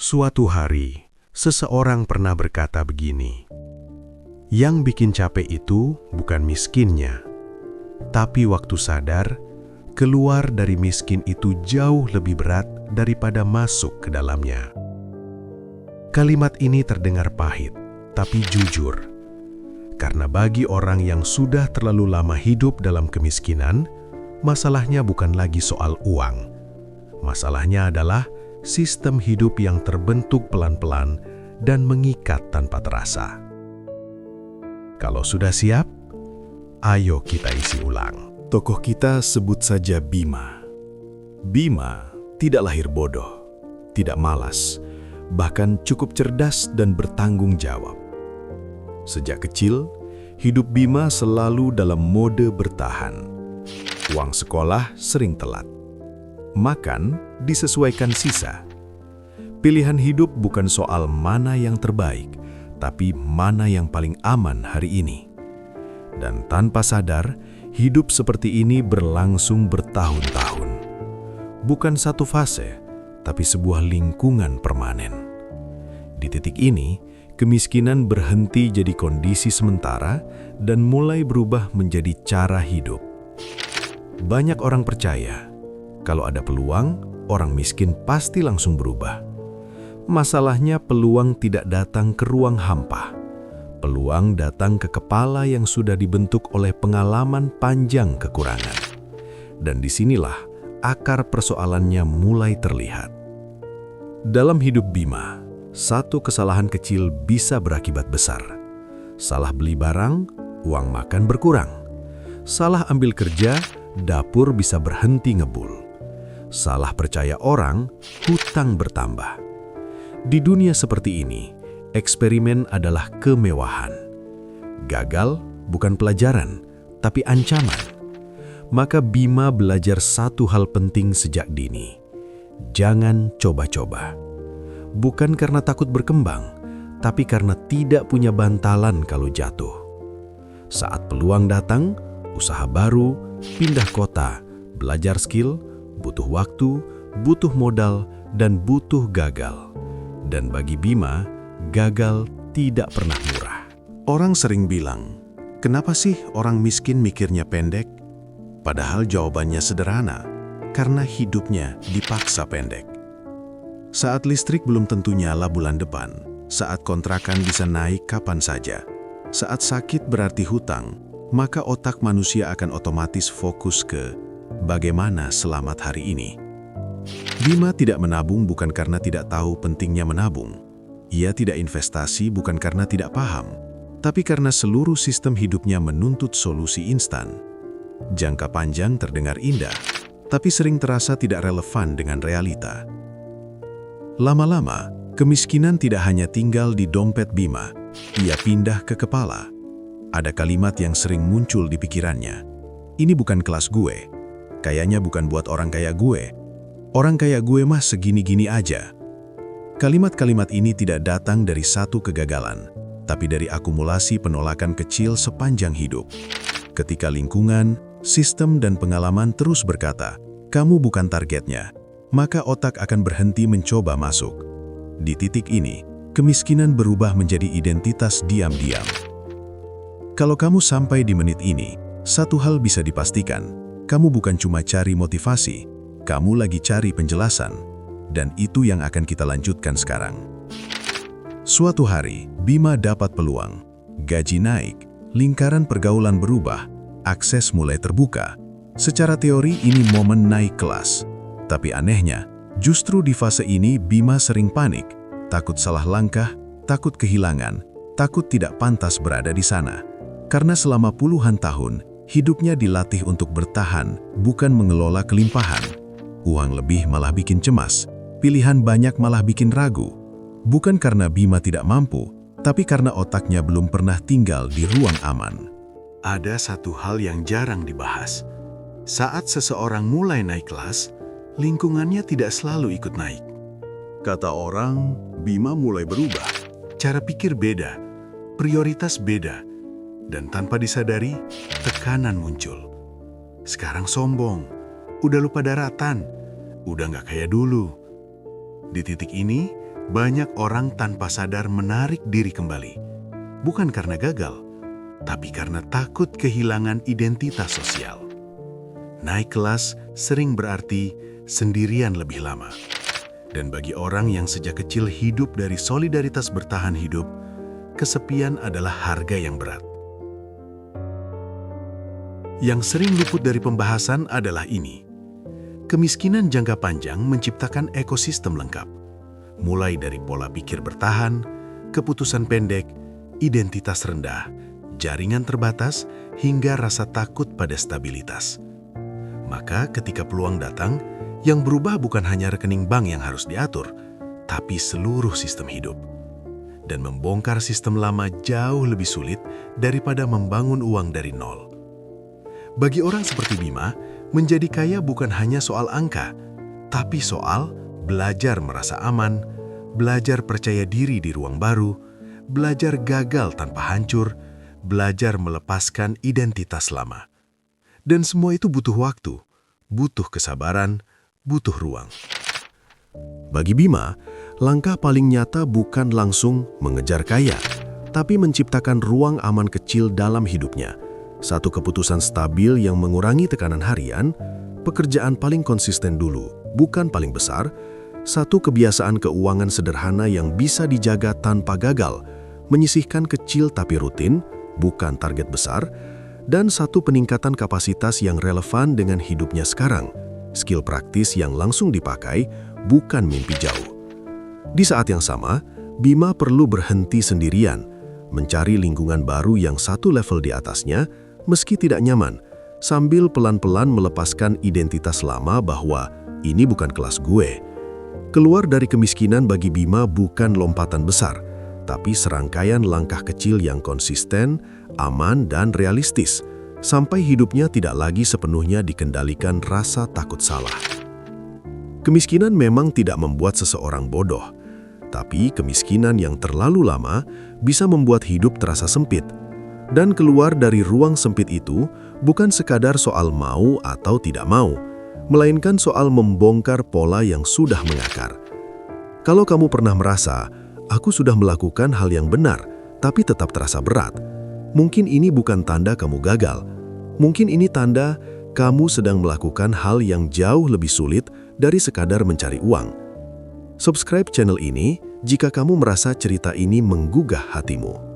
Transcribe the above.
Suatu hari, seseorang pernah berkata begini, "Yang bikin capek itu bukan miskinnya, tapi waktu sadar, keluar dari miskin itu jauh lebih berat daripada masuk ke dalamnya." Kalimat ini terdengar pahit, tapi jujur. Karena bagi orang yang sudah terlalu lama hidup dalam kemiskinan, masalahnya bukan lagi soal uang. Masalahnya adalah sistem hidup yang terbentuk pelan-pelan dan mengikat tanpa terasa. Kalau sudah siap, ayo kita isi ulang. Tokoh kita sebut saja Bima. Bima tidak lahir bodoh, tidak malas, bahkan cukup cerdas dan bertanggung jawab. Sejak kecil, hidup Bima selalu dalam mode bertahan. Uang sekolah sering telat. Makan disesuaikan sisa. Pilihan hidup bukan soal mana yang terbaik, tapi mana yang paling aman hari ini. Dan tanpa sadar, hidup seperti ini berlangsung bertahun-tahun. Bukan satu fase, tapi sebuah lingkungan permanen. Di titik ini, kemiskinan berhenti jadi kondisi sementara dan mulai berubah menjadi cara hidup. Banyak orang percaya, kalau ada peluang, orang miskin pasti langsung berubah. Masalahnya peluang tidak datang ke ruang hampa. Peluang datang ke kepala yang sudah dibentuk oleh pengalaman panjang kekurangan. Dan disinilah akar persoalannya mulai terlihat. Dalam hidup Bima, satu kesalahan kecil bisa berakibat besar. Salah beli barang, uang makan berkurang. Salah ambil kerja, dapur bisa berhenti ngebul. Salah percaya orang, hutang bertambah. Di dunia seperti ini, eksperimen adalah kemewahan. Gagal bukan pelajaran, tapi ancaman. Maka Bima belajar satu hal penting sejak dini. Jangan coba-coba. Bukan karena takut berkembang, tapi karena tidak punya bantalan kalau jatuh. Saat peluang datang, usaha baru, pindah kota, belajar skill, butuh waktu, butuh modal, dan butuh gagal. Dan bagi Bima, gagal tidak pernah murah. Orang sering bilang, kenapa sih orang miskin mikirnya pendek? Padahal jawabannya sederhana, karena hidupnya dipaksa pendek. Saat listrik belum tentu nyala bulan depan, saat kontrakan bisa naik kapan saja, saat sakit berarti hutang, maka otak manusia akan otomatis fokus ke bagaimana selamat hari ini. Bima tidak menabung bukan karena tidak tahu pentingnya menabung. Ia tidak investasi bukan karena tidak paham, tapi karena seluruh sistem hidupnya menuntut solusi instan. Jangka panjang terdengar indah, tapi sering terasa tidak relevan dengan realita. Lama-lama, kemiskinan tidak hanya tinggal di dompet Bima, ia pindah ke kepala. Ada kalimat yang sering muncul di pikirannya. Ini bukan kelas gue. Kayaknya bukan buat orang kayak gue. Orang kayak gue mah segini-gini aja. Kalimat-kalimat ini tidak datang dari satu kegagalan, tapi dari akumulasi penolakan kecil sepanjang hidup. Ketika lingkungan, sistem, dan pengalaman terus berkata, kamu bukan targetnya, maka otak akan berhenti mencoba masuk. Di titik ini, kemiskinan berubah menjadi identitas diam-diam. Kalau kamu sampai di menit ini, satu hal bisa dipastikan, kamu bukan cuma cari motivasi, kamu lagi cari penjelasan, dan itu yang akan kita lanjutkan sekarang. Suatu hari, Bima dapat peluang, gaji naik, lingkaran pergaulan berubah, akses mulai terbuka. Secara teori ini momen naik kelas. Tapi anehnya, justru di fase ini Bima sering panik, takut salah langkah, takut kehilangan, takut tidak pantas berada di sana. Karena selama puluhan tahun, hidupnya dilatih untuk bertahan, bukan mengelola kelimpahan. Uang lebih malah bikin cemas, pilihan banyak malah bikin ragu. Bukan karena Bima tidak mampu, tapi karena otaknya belum pernah tinggal di ruang aman. Ada satu hal yang jarang dibahas. Saat seseorang mulai naik kelas, lingkungannya tidak selalu ikut naik. Kata orang, Bima mulai berubah. Cara pikir beda, prioritas beda, dan tanpa disadari, tekanan muncul. Sekarang sombong, udah lupa daratan, udah nggak kayak dulu. Di titik ini, banyak orang tanpa sadar menarik diri kembali. Bukan karena gagal, tapi karena takut kehilangan identitas sosial. Naik kelas sering berarti sendirian lebih lama. Dan bagi orang yang sejak kecil hidup dari solidaritas bertahan hidup, kesepian adalah harga yang berat. Yang sering luput dari pembahasan adalah ini. Kemiskinan jangka panjang menciptakan ekosistem lengkap. Mulai dari pola pikir bertahan, keputusan pendek, identitas rendah, jaringan terbatas, hingga rasa takut pada stabilitas. Maka ketika peluang datang, yang berubah bukan hanya rekening bank yang harus diatur, tapi seluruh sistem hidup. Dan membongkar sistem lama jauh lebih sulit daripada membangun uang dari nol. Bagi orang seperti Bima, menjadi kaya bukan hanya soal angka, tapi soal belajar merasa aman, belajar percaya diri di ruang baru, belajar gagal tanpa hancur, belajar melepaskan identitas lama. Dan semua itu butuh waktu, butuh kesabaran, butuh ruang. Bagi Bima, langkah paling nyata bukan langsung mengejar kaya, tapi menciptakan ruang aman kecil dalam hidupnya. Satu keputusan stabil yang mengurangi tekanan harian, pekerjaan paling konsisten dulu, bukan paling besar, satu kebiasaan keuangan sederhana yang bisa dijaga tanpa gagal, menyisihkan kecil tapi rutin, bukan target besar, dan satu peningkatan kapasitas yang relevan dengan hidupnya sekarang, skill praktis yang langsung dipakai, bukan mimpi jauh. Di saat yang sama, Bima perlu berhenti sendirian, mencari lingkungan baru yang satu level di atasnya, meski tidak nyaman, sambil pelan-pelan melepaskan identitas lama bahwa ini bukan kelas gue. Keluar dari kemiskinan bagi Bima bukan lompatan besar, tapi serangkaian langkah kecil yang konsisten, aman, dan realistis, sampai hidupnya tidak lagi sepenuhnya dikendalikan rasa takut salah. Kemiskinan memang tidak membuat seseorang bodoh, tapi kemiskinan yang terlalu lama bisa membuat hidup terasa sempit. Dan keluar dari ruang sempit itu bukan sekadar soal mau atau tidak mau, melainkan soal membongkar pola yang sudah mengakar. Kalau kamu pernah merasa, aku sudah melakukan hal yang benar, tapi tetap terasa berat, mungkin ini bukan tanda kamu gagal. Mungkin ini tanda kamu sedang melakukan hal yang jauh lebih sulit dari sekadar mencari uang. Subscribe channel ini jika kamu merasa cerita ini menggugah hatimu.